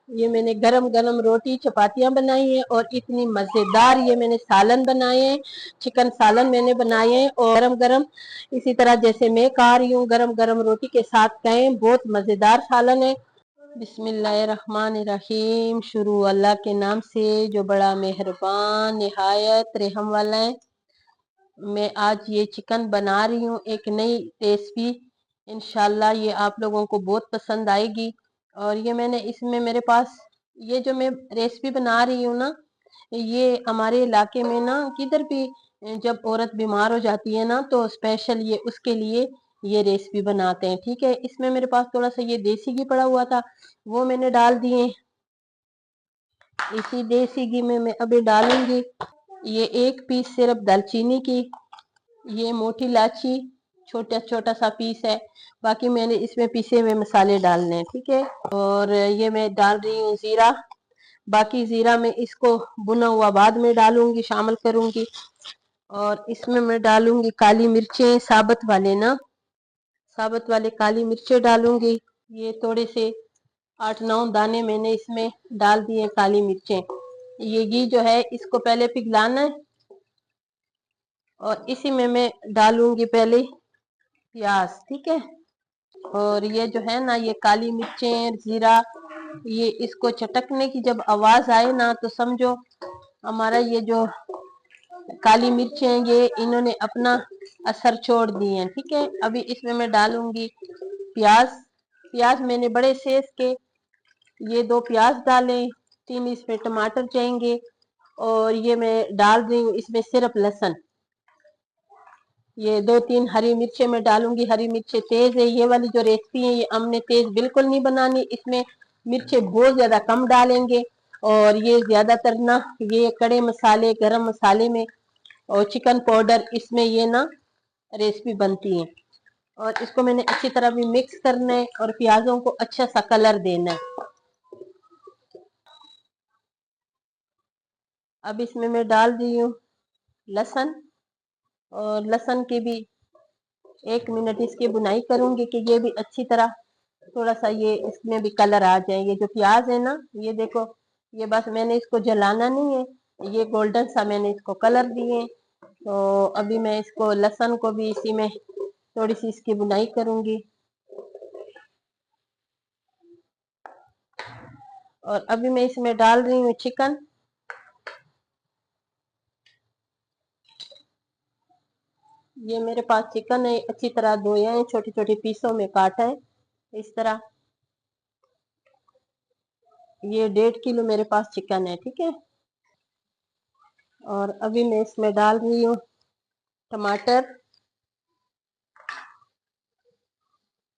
ये मैंने गरम गरम रोटी चपातियां बनाई हैं और इतनी मजेदार ये मैंने सालन बनाए हैं, चिकन सालन मैंने बनाए हैं और गरम गरम इसी तरह जैसे मैं खा रही हूँ गरम गरम रोटी के साथ खाएं, बहुत मजेदार सालन है। बिस्मिल्लाहिर्रहमानिर्रहीम। शुरू अल्लाह के नाम से जो बड़ा मेहरबान निहायत रहम वाला है। मैं आज ये चिकन बना रही हूँ, एक नई रेसिपी। इंशाल्लाह ये आप लोगों को बहुत पसंद आएगी। और ये मैंने इसमें मेरे पास ये जो मैं रेसिपी बना रही हूँ ना, ये हमारे इलाके में ना किधर भी जब औरत बीमार हो जाती है ना तो स्पेशल ये उसके लिए ये रेसिपी बनाते हैं। ठीक है, इसमें मेरे पास थोड़ा सा ये देसी घी पड़ा हुआ था, वो मैंने डाल दिए। इसी देसी घी में मैं अभी डालूंगी ये 1 पीस सिर्फ दालचीनी की, ये मोटी इलायची छोटा छोटा सा पीस है। बाकी मैंने इसमें पिसे हुए मसाले डालने हैं। ठीक है, और ये मैं डाल रही हूँ जीरा। बाकी जीरा में इसको भुना हुआ बाद में डालूंगी, शामिल करूंगी। और इसमें मैं डालूंगी काली मिर्चें, साबुत वाले ना, साबुत वाले काली मिर्चें डालूंगी। ये थोड़े से 8-9 दाने मैंने इसमें डाल दिए काली मिर्चें। ये घी जो है इसको पहले पिघलाना है और इसी में मैं डालूंगी पहले प्याज। ठीक है, और ये जो है ना ये काली मिर्चें जीरा, ये इसको चटकने की जब आवाज आए ना तो समझो हमारा ये जो काली मिर्चें हैं ये इन्होंने अपना असर छोड़ दिए हैं। ठीक है, अभी इसमें मैं डालूंगी प्याज। प्याज मैंने बड़े सेज के ये 2 प्याज डाले, 3 इसमें टमाटर चाहिए और ये मैं डाल रही हूँ इसमें सिर्फ लहसुन। ये 2-3 हरी मिर्चें मैं डालूंगी। हरी मिर्चें तेज है, ये वाली जो रेसिपी है ये हमने तेज बिल्कुल नहीं बनानी, इसमें मिर्चें बहुत ज्यादा कम डालेंगे। और ये ज्यादातर ना ये कड़े मसाले गरम मसाले में और चिकन पाउडर इसमें ये ना रेसिपी बनती है। और इसको मैंने अच्छी तरह भी मिक्स करना है और प्याजों को अच्छा सा कलर देना है। अब इसमें मैं डाल दी हूँ लहसुन, और लहसुन की भी 1 मिनट इसकी बुनाई करूंगी कि ये भी अच्छी तरह थोड़ा सा ये इसमें भी कलर आ जाए। ये जो प्याज है ना ये देखो, ये बस मैंने इसको जलाना नहीं है, ये गोल्डन सा मैंने इसको कलर दिए। तो अभी मैं इसको लहसुन को भी इसी में थोड़ी सी इसकी बुनाई करूंगी। और अभी मैं इसमें डाल रही हूँ चिकन। ये मेरे पास चिकन है, अच्छी तरह धोया है, छोटी छोटी पीसों में काटा है इस तरह। ये 1.5 किलो मेरे पास चिकन है। ठीक है, और अभी मैं इसमें डाल रही हूँ टमाटर।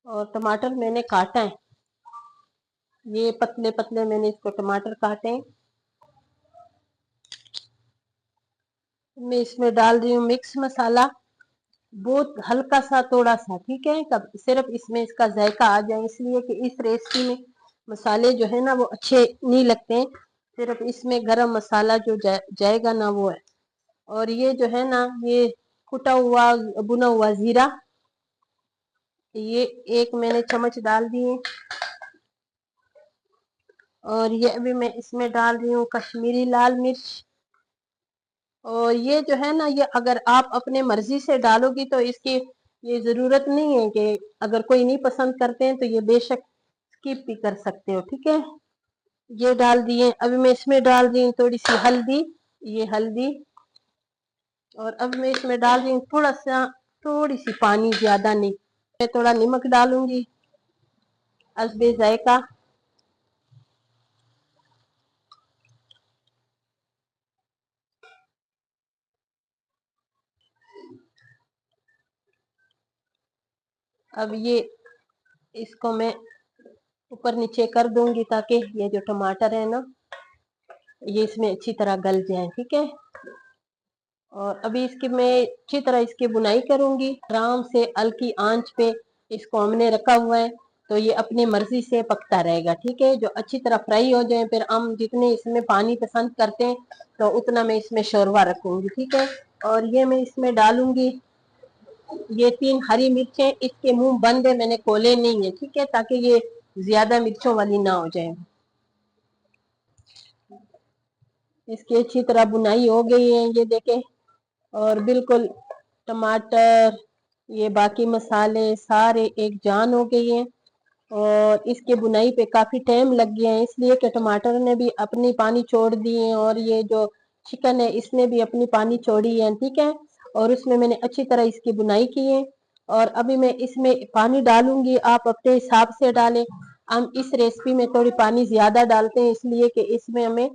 और टमाटर मैंने काटा है, ये पतले पतले मैंने इसको टमाटर काटे हैं। मैं इसमें डाल रही हूँ मिक्स मसाला, बहुत हल्का सा थोड़ा सा। ठीक है, कब सिर्फ इसमें इसका जायका आ जाए, इसलिए कि इस रेसिपी में मसाले जो है ना वो अच्छे नहीं लगते हैं, सिर्फ इसमें गरम मसाला जो जाएगा ना वो है। और ये जो है ना ये कुटा हुआ भुना हुआ जीरा, ये 1 मैंने चम्मच डाल दिए। और ये अभी मैं इसमें डाल रही हूँ कश्मीरी लाल मिर्च। और ये जो है ना ये अगर आप अपने मर्जी से डालोगी तो इसकी ये जरूरत नहीं है कि अगर कोई नहीं पसंद करते हैं तो ये बेशक स्किप भी कर सकते हो। ठीक है, ये डाल दिए। अभी मैं इसमें डाल रही हूँ थोड़ी सी हल्दी, ये हल्दी। और अब मैं इसमें डाल रही हूँ थोड़ा सा थोड़ी सी पानी, ज्यादा नहीं। मैं थोड़ा नमक डालूंगी हस्बे जायका। अब ये इसको मैं ऊपर नीचे कर दूंगी ताकि ये जो टमाटर है ना ये इसमें अच्छी तरह गल जाए। ठीक है, और अभी इसकी मैं अच्छी तरह इसकी बुनाई करूंगी आराम से हल्की आंच पे। इसको हमने रखा हुआ है तो ये अपनी मर्जी से पकता रहेगा। ठीक है, जो अच्छी तरह फ्राई हो जाए, फिर हम जितने इसमें पानी पसंद करते हैं तो उतना मैं इसमें शोरबा रखूंगी। ठीक है, और ये मैं इसमें डालूंगी ये 3 हरी मिर्चें, इसके मुंह बंद है, मैंने खोले नहीं है। ठीक है, ताकि ये ज्यादा मिर्चों वाली ना हो जाए। इसकी अच्छी तरह बुनाई हो गई है, ये देखें। और बिल्कुल टमाटर, ये बाकी मसाले सारे एक जान हो गई हैं। और इसके बुनाई पे काफी टाइम लग गया है, इसलिए कि टमाटर ने भी अपनी पानी छोड़ दिए हैं और ये जो चिकन है इसने भी अपनी पानी छोड़ी है, ठीक है। और उसमें मैंने अच्छी तरह इसकी बुनाई की है। और अभी मैं इसमें पानी डालूंगी, आप अपने हिसाब से डालें। हम इस रेसिपी में थोड़ी पानी ज्यादा डालते हैं, इसलिए कि इसमें हमें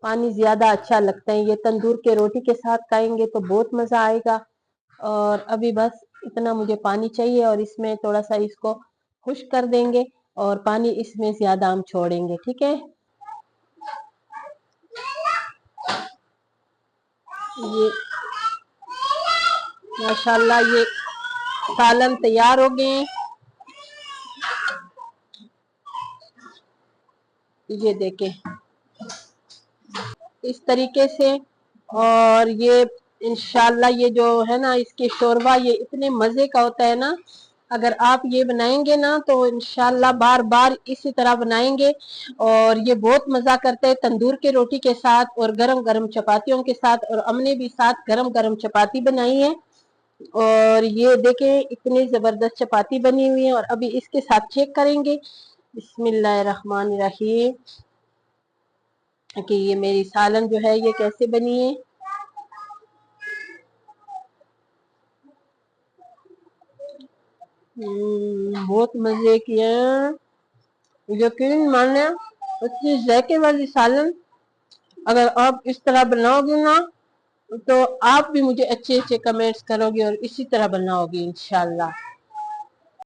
पानी ज्यादा अच्छा लगता है। ये तंदूर के रोटी के साथ खाएंगे तो बहुत मजा आएगा। और अभी बस इतना मुझे पानी चाहिए और इसमें थोड़ा सा इसको खुश्क कर देंगे और पानी इसमें ज्यादा हम छोड़ेंगे, ठीक है। ये माशाल्लाह ये सालन तैयार हो गए हैं, ये देखें इस तरीके से। और ये इंशाल्लाह ये जो है ना इसके शोरबा ये इतने मजे का होता है ना, अगर आप ये बनाएंगे ना तो इंशाल्लाह बार बार इसी तरह बनाएंगे। और ये बहुत मजा करते हैं तंदूर के रोटी के साथ और गरम गरम चपातियों के साथ। और हमने भी साथ गरम गरम चपाती बनाई है और ये देखें इतनी जबरदस्त चपाती बनी हुई है। और अभी इसके साथ चेक करेंगे, बिस्मिल्लाहिर्रहमानिर्रहीम, कि ये मेरी सालन जो है ये कैसे बनी है। बहुत मजे किए, यकीन माने इतनी जायके वाली सालन अगर आप इस तरह बनाओगे ना तो आप भी मुझे अच्छे अच्छे कमेंट्स करोगे और इसी तरह बनाओगे इंशाल्लाह।